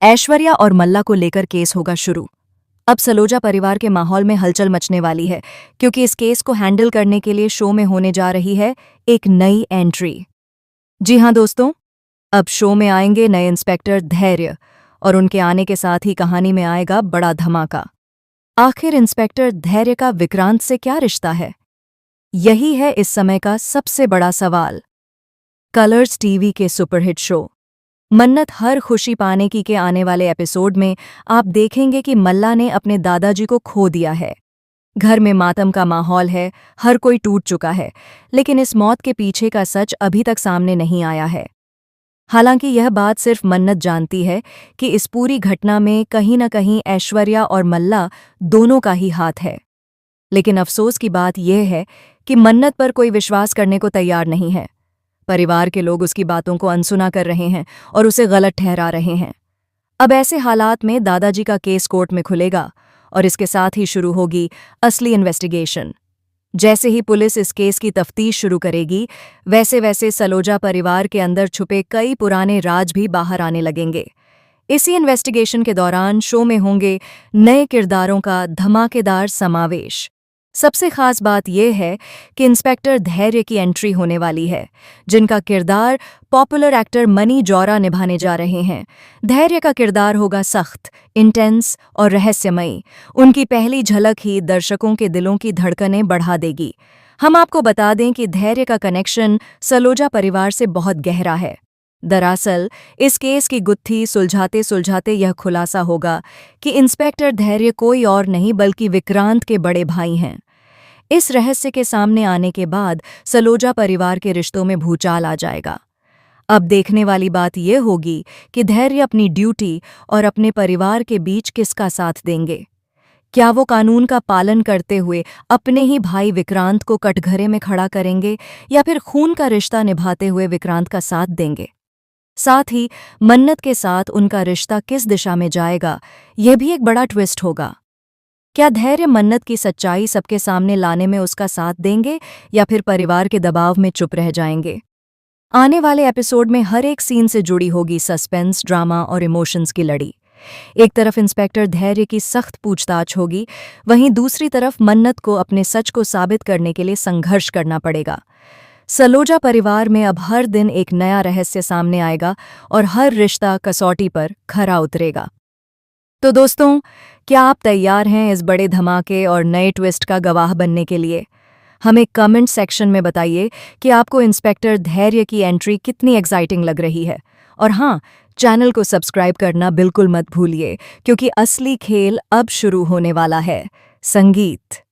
ऐश्वर्या और मल्ला को लेकर केस होगा शुरू। अब सलोजा परिवार के माहौल में हलचल मचने वाली है, क्योंकि इस केस को हैंडल करने के लिए शो में होने जा रही है एक नई एंट्री। जी हाँ दोस्तों, अब शो में आएंगे नए इंस्पेक्टर धैर्य, और उनके आने के साथ ही कहानी में आएगा बड़ा धमाका। आखिर इंस्पेक्टर धैर्य का विक्रांत से क्या रिश्ता है? यही है इस समय का सबसे बड़ा सवाल। कलर्स टीवी के सुपरहिट शो मन्नत हर खुशी पाने की के आने वाले एपिसोड में आप देखेंगे कि मल्ला ने अपने दादाजी को खो दिया है। घर में मातम का माहौल है, हर कोई टूट चुका है, लेकिन इस मौत के पीछे का सच अभी तक सामने नहीं आया है। हालांकि यह बात सिर्फ मन्नत जानती है कि इस पूरी घटना में कहीं न कहीं ऐश्वर्या और मल्ला दोनों का ही हाथ है। लेकिन अफसोस की बात यह है कि मन्नत पर कोई विश्वास करने को तैयार नहीं है। परिवार के लोग उसकी बातों को अनसुना कर रहे हैं और उसे गलत ठहरा रहे हैं। अब ऐसे हालात में दादाजी का केस कोर्ट में खुलेगा और इसके साथ ही शुरू होगी असली इन्वेस्टिगेशन। जैसे ही पुलिस इस केस की तफ्तीश शुरू करेगी, वैसे वैसे सलोजा परिवार के अंदर छुपे कई पुराने राज भी बाहर आने लगेंगे। इसी इन्वेस्टिगेशन के दौरान शो में होंगे नए किरदारों का धमाकेदार समावेश। सबसे खास बात यह है कि इंस्पेक्टर धैर्य की एंट्री होने वाली है, जिनका किरदार पॉपुलर एक्टर मनी जौरा निभाने जा रहे हैं। धैर्य का किरदार होगा सख्त, इंटेंस और रहस्यमयी। उनकी पहली झलक ही दर्शकों के दिलों की धड़कनें बढ़ा देगी। हम आपको बता दें कि धैर्य का कनेक्शन सलोजा परिवार से बहुत गहरा है। दरअसल इस केस की गुत्थी सुलझाते सुलझाते यह खुलासा होगा कि इंस्पेक्टर धैर्य कोई और नहीं बल्कि विक्रांत के बड़े भाई हैं। इस रहस्य के सामने आने के बाद सलोजा परिवार के रिश्तों में भूचाल आ जाएगा। अब देखने वाली बात यह होगी कि धैर्य अपनी ड्यूटी और अपने परिवार के बीच किसका साथ देंगे। क्या वो कानून का पालन करते हुए अपने ही भाई विक्रांत को कटघरे में खड़ा करेंगे, या फिर खून का रिश्ता निभाते हुए विक्रांत का साथ देंगे? साथ ही मन्नत के साथ उनका रिश्ता किस दिशा में जाएगा, यह भी एक बड़ा ट्विस्ट होगा। क्या धैर्य मन्नत की सच्चाई सबके सामने लाने में उसका साथ देंगे, या फिर परिवार के दबाव में चुप रह जाएंगे? आने वाले एपिसोड में हर एक सीन से जुड़ी होगी सस्पेंस, ड्रामा और इमोशंस की लड़ी। एक तरफ इंस्पेक्टर धैर्य की सख्त पूछताछ होगी, वहीं दूसरी तरफ मन्नत को अपने सच को साबित करने के लिए संघर्ष करना पड़ेगा। सलोजा परिवार में अब हर दिन एक नया रहस्य सामने आएगा और हर रिश्ता कसौटी पर खरा उतरेगा। तो दोस्तों, क्या आप तैयार हैं इस बड़े धमाके और नए ट्विस्ट का गवाह बनने के लिए? हमें कमेंट सेक्शन में बताइए कि आपको इंस्पेक्टर धैर्य की एंट्री कितनी एक्साइटिंग लग रही है। और हाँ, चैनल को सब्सक्राइब करना बिल्कुल मत भूलिए, क्योंकि असली खेल अब शुरू होने वाला है। संगीत।